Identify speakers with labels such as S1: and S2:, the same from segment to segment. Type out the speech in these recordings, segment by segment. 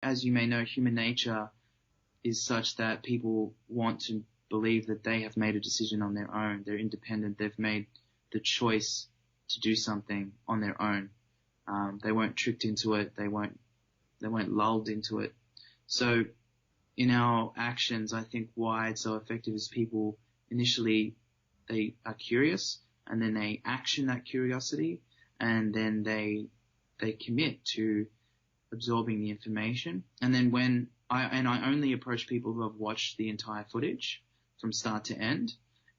S1: as you may know, human nature is such that people want to believe that they have made a decision on their own. They're independent. They've made the choice to do something on their own. They weren't tricked into it. They weren't lulled into it. So in our actions, I think why it's so effective is people initially, they are curious, and then they action that curiosity, and then they commit to absorbing the information. And then I only approach people who have watched the entire footage from start to end,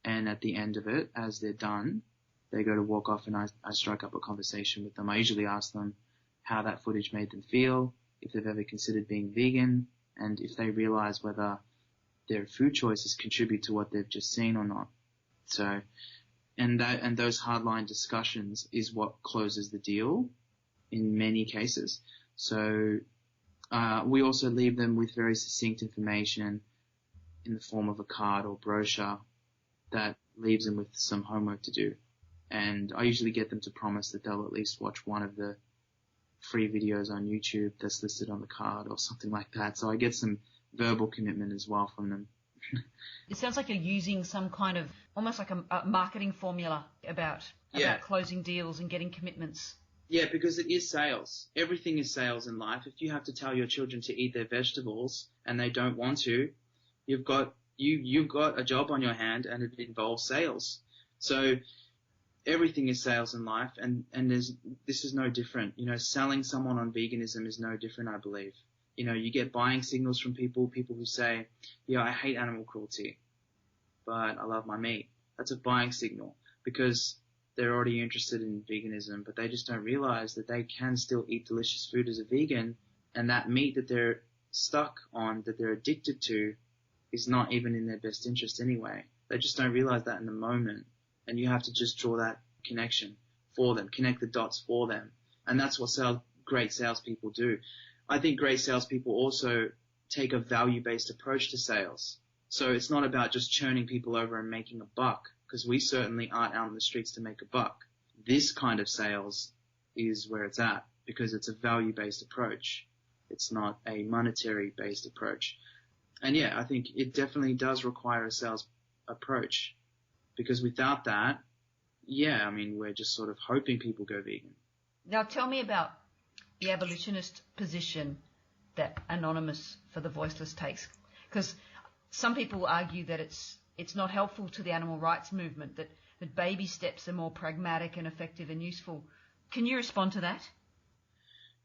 S1: and at the end of it, as they're done, they go to walk off, and I strike up a conversation with them. I usually ask them how that footage made them feel, if they've ever considered being vegan, and if they realize whether their food choices contribute to what they've just seen or not. So, and those hardline discussions is what closes the deal in many cases. So, we also leave them with very succinct information in the form of a card or brochure that leaves them with some homework to do. And I usually get them to promise that they'll at least watch one of the free videos on YouTube that's listed on the card or something like that. So I get some verbal commitment as well from them.
S2: It sounds like you're using some kind of, almost like a marketing formula about closing deals and getting commitments.
S1: Yeah, because it is sales. Everything is sales in life. If you have to tell your children to eat their vegetables and they don't want to, you've got a job on your hand, and it involves sales. So everything is sales in life, and this is no different. You know, selling someone on veganism is no different, I believe. You know, you get buying signals from people who say, yeah, I hate animal cruelty, but I love my meat. That's a buying signal, because they're already interested in veganism, but they just don't realize that they can still eat delicious food as a vegan, and that meat that they're stuck on, that they're addicted to, is not even in their best interest anyway. They just don't realize that in the moment. And you have to just draw that connection for them, connect the dots for them. And that's what great salespeople do. I think great salespeople also take a value-based approach to sales. So it's not about just churning people over and making a buck, because we certainly aren't out in the streets to make a buck. This kind of sales is where it's at, because it's a value-based approach. It's not a monetary-based approach. And yeah, I think it definitely does require a sales approach. Because without that, yeah, I mean, we're just sort of hoping people go vegan.
S2: Now tell me about the abolitionist position that Anonymous for the Voiceless takes. Because some people argue that it's not helpful to the animal rights movement, that baby steps are more pragmatic and effective and useful. Can you respond to that?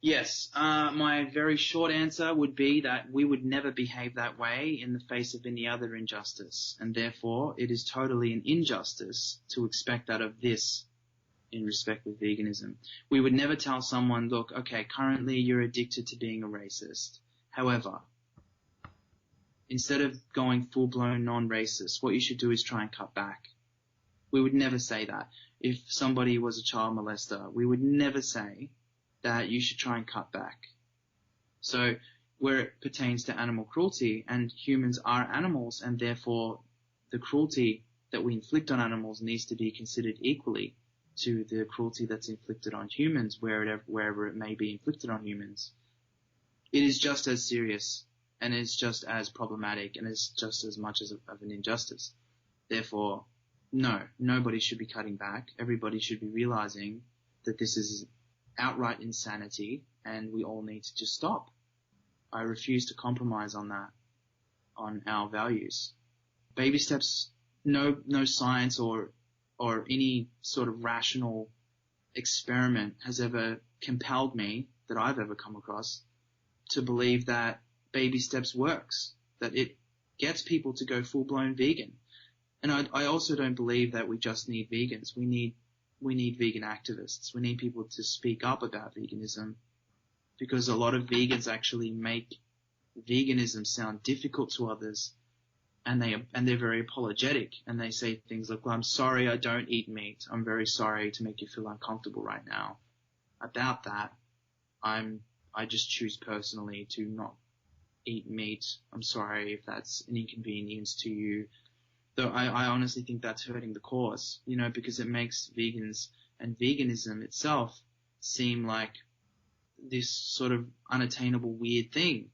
S1: Yes. My very short answer would be that we would never behave that way in the face of any other injustice, and therefore it is totally an injustice to expect that of this in respect with veganism. We would never tell someone, look, okay, currently you're addicted to being a racist. However, instead of going full-blown non-racist, what you should do is try and cut back. We would never say that. If somebody was a child molester, we would never say that you should try and cut back. So where it pertains to animal cruelty, and humans are animals, and therefore the cruelty that we inflict on animals needs to be considered equally to the cruelty that's inflicted on humans, wherever it may be inflicted on humans. It is just as serious, and it's just as problematic, and it's just as much of an injustice. Therefore, no, nobody should be cutting back. Everybody should be realizing that this is outright insanity, and we all need to just stop. I refuse to compromise on that, on our values. Baby steps, no science or any sort of rational experiment has ever compelled me, that I've ever come across, to believe that baby steps works, that it gets people to go full-blown vegan. And I also don't believe that we just need vegans. We need vegan activists. We need people to speak up about veganism, because a lot of vegans actually make veganism sound difficult to others, and they're very apologetic, and they say things like, well, I'm sorry I don't eat meat. I'm very sorry to make you feel uncomfortable right now. About that, I just choose personally to not eat meat. I'm sorry if that's an inconvenience to you. Though I honestly think that's hurting the cause, because it makes vegans and veganism itself seem like this sort of unattainable weird thing.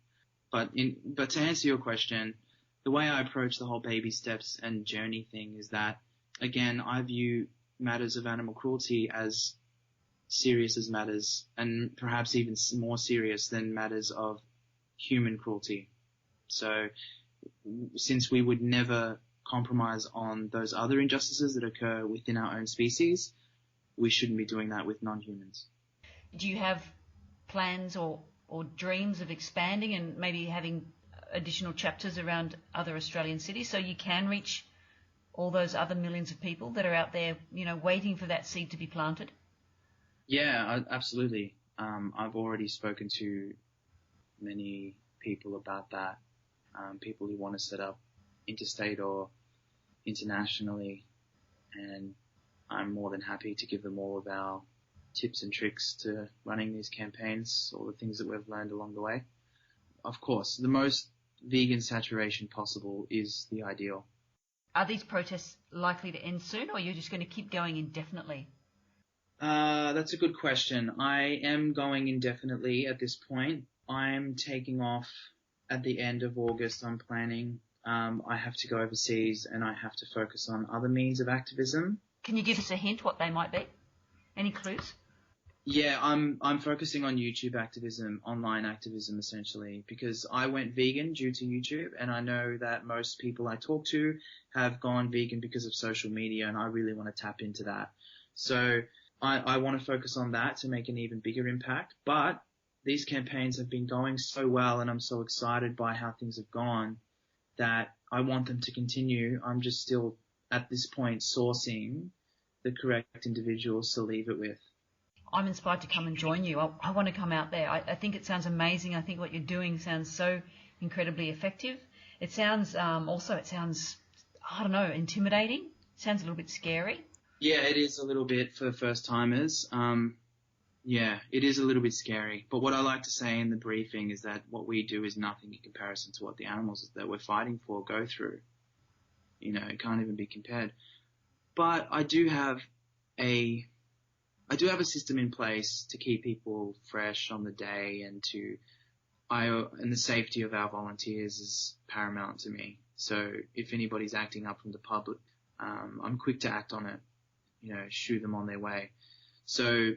S1: But to answer your question, the way I approach the whole baby steps and journey thing is that, again, I view matters of animal cruelty as serious as matters, and perhaps even more serious than matters of human cruelty. So since we would never compromise on those other injustices that occur within our own species, we shouldn't be doing that with non-humans.
S2: Do you have plans or dreams of expanding and maybe having additional chapters around other Australian cities so you can reach all those other millions of people that are out there, waiting for that seed to be planted?
S1: Yeah, absolutely. I've already spoken to many people about that, people who want to set up interstate or internationally, and I'm more than happy to give them all of our tips and tricks to running these campaigns, all the things that we've learned along the way. Of course, the most vegan saturation possible is the ideal.
S2: Are these protests likely to end soon, or you're just going to keep going indefinitely?
S1: That's a good question. I am going indefinitely at this point. I'm taking off at the end of August. I'm planning. I have to go overseas and I have to focus on other means of activism.
S2: Can you give us a hint what they might be? Any clues?
S1: Yeah, I'm focusing on YouTube activism, online activism essentially, because I went vegan due to YouTube, and I know that most people I talk to have gone vegan because of social media, and I really want to tap into that. So I want to focus on that to make an even bigger impact. But these campaigns have been going so well, and I'm so excited by how things have gone that I want them to continue. I'm just still at this point sourcing the correct individuals to leave it with.
S2: I'm inspired to come and join you. I want to come out there. I think it sounds amazing. I think what you're doing sounds so incredibly effective. It sounds I don't know, intimidating. It sounds a little bit scary.
S1: Yeah, it is a little bit for first timers. Yeah, it is a little bit scary. But what I like to say in the briefing is that what we do is nothing in comparison to what the animals that we're fighting for go through. It can't even be compared. But I do have a system in place to keep people fresh on the day, and the safety of our volunteers is paramount to me. So if anybody's acting up from the public, I'm quick to act on it, shoo them on their way. So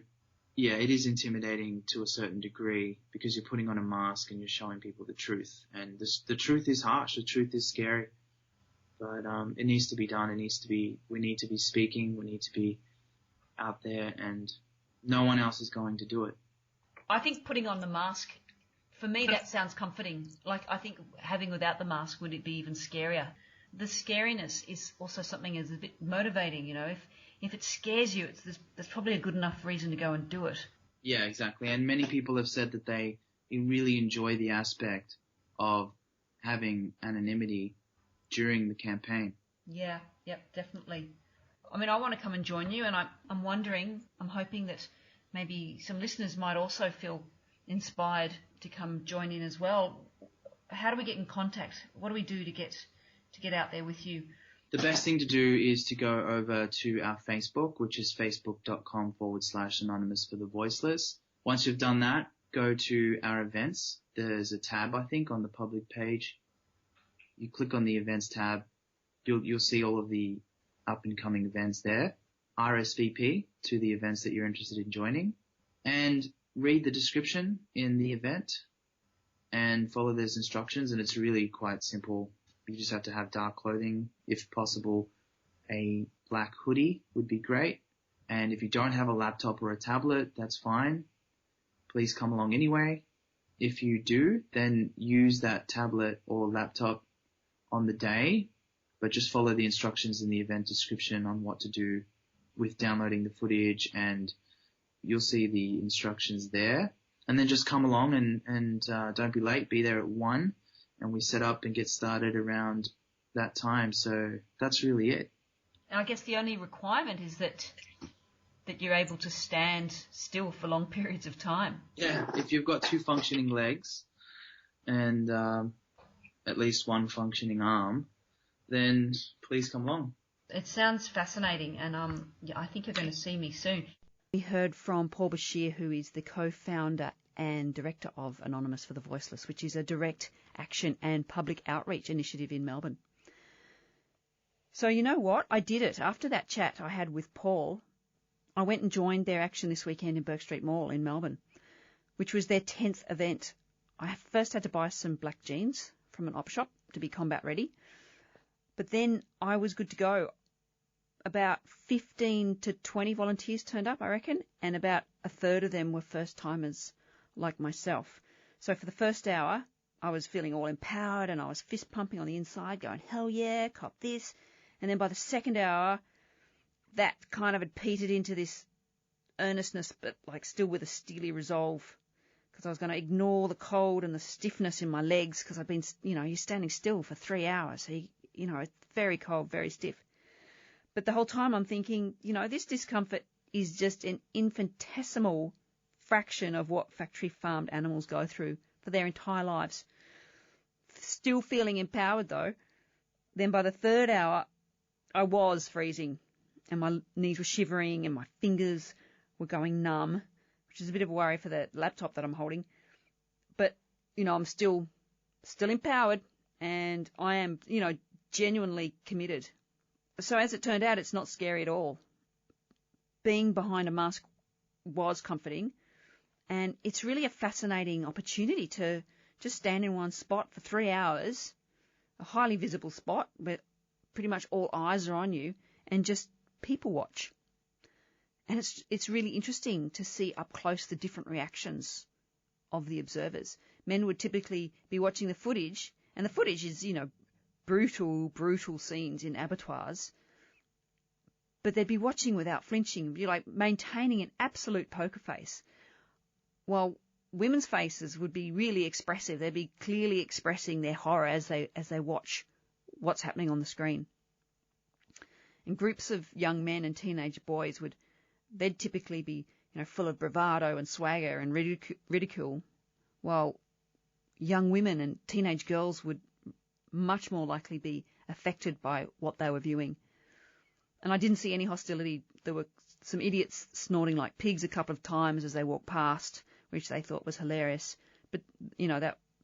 S1: yeah, it is intimidating to a certain degree because you're putting on a mask and you're showing people the truth. And the truth is harsh. The truth is scary. But it needs to be done. We need to be speaking. We need to be out there, and no one else is going to do it.
S2: I think putting on the mask, for me, that sounds comforting. Like, I think having without the mask would it be even scarier. The scariness is also something that's a bit motivating, If it scares you, there's probably a good enough reason to go and do it.
S1: Yeah, exactly. And many people have said that they really enjoy the aspect of having anonymity during the campaign.
S2: Yeah, yep, definitely. I mean, I want to come and join you, and I'm hoping that maybe some listeners might also feel inspired to come join in as well. How do we get in contact? What do we do to get out there with you?
S1: The best thing to do is to go over to our Facebook, which is facebook.com/anonymous for the voiceless. Once you've done that, go to our events. There's a tab, I think, on the public page. You click on the events tab. You'll see all of the up and coming events there. RSVP to the events that you're interested in joining, and read the description in the event and follow those instructions. And it's really quite simple. You just have to have dark clothing. If possible, a black hoodie would be great. And if you don't have a laptop or a tablet, that's fine. Please come along anyway. If you do, then use that tablet or laptop on the day, but just follow the instructions in the event description on what to do with downloading the footage, and you'll see the instructions there. And then just come along and don't be late. Be there at 1, and we set up and get started around that time. So that's really it.
S2: And I guess the only requirement is that you're able to stand still for long periods of time.
S1: Yeah, if you've got 2 functioning legs and at least 1 functioning arm, then please come along.
S2: It sounds fascinating, and I think you're going to see me soon. We heard from Paul Bashir, who is the co-founder and director of Anonymous for the Voiceless, which is a direct action and public outreach initiative in Melbourne. So you know what? I did it. After that chat I had with Paul, I went and joined their action this weekend in Bourke Street Mall in Melbourne, which was their 10th event. I first had to buy some black jeans from an op shop to be combat ready, but then I was good to go. About 15 to 20 volunteers turned up, I reckon, and about a third of them were first-timers like myself. So for the first hour, I was feeling all empowered and I was fist-pumping on the inside, going, hell yeah, cop this. And then by the second hour, that kind of had petered into this earnestness, but like still with a steely resolve, because I was going to ignore the cold and the stiffness in my legs, because I've been, you're standing still for 3 hours. So, it's very cold, very stiff. But the whole time I'm thinking, this discomfort is just an infinitesimal fraction of what factory farmed animals go through for their entire lives. Still feeling empowered though. Then by the third hour, I was freezing and my knees were shivering and my fingers were going numb, which is a bit of a worry for the laptop that I'm holding. But, I'm still empowered and I am, genuinely committed. So as it turned out, it's not scary at all. Being behind a mask was comforting, and it's really a fascinating opportunity to just stand in one spot for 3 hours, a highly visible spot where pretty much all eyes are on you, and just people watch. And it's really interesting to see up close the different reactions of the observers. Men would typically be watching the footage, and the footage is, brutal scenes in abattoirs, but they'd be watching without flinching, be like maintaining an absolute poker face, while women's faces would be really expressive. They'd be clearly expressing their horror as they watch what's happening on the screen. And groups of young men and teenage boys they'd typically be, full of bravado and swagger and ridicule, while young women and teenage girls would much more likely be affected by what they were viewing. And I didn't see any hostility. There were some idiots snorting like pigs a couple of times as they walked past, which they thought was hilarious. But,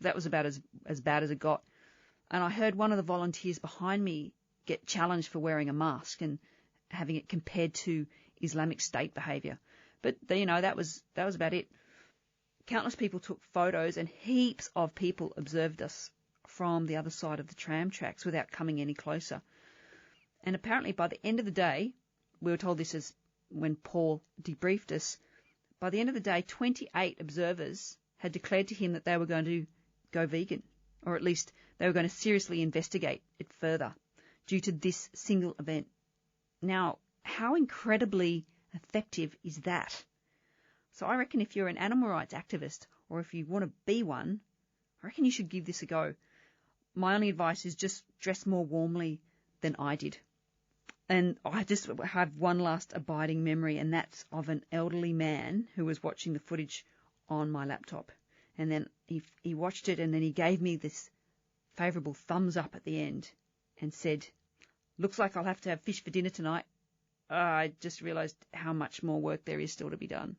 S2: that was about as bad as it got. And I heard one of the volunteers behind me get challenged for wearing a mask and having it compared to Islamic State behaviour. But, that was about it. Countless people took photos and heaps of people observed us from the other side of the tram tracks without coming any closer. And apparently by the end of the day, we were told this as when Paul debriefed us, by the end of the day, 28 observers had declared to him that they were going to go vegan, or at least they were going to seriously investigate it further due to this single event. Now, how incredibly effective is that? So I reckon if you're an animal rights activist or if you want to be one, I reckon you should give this a go. My only advice is just dress more warmly than I did. And I just have one last abiding memory, and that's of an elderly man who was watching the footage on my laptop. And then he watched it, and then he gave me this favourable thumbs up at the end and said, "Looks like I'll have to have fish for dinner tonight." I just realised how much more work there is still to be done.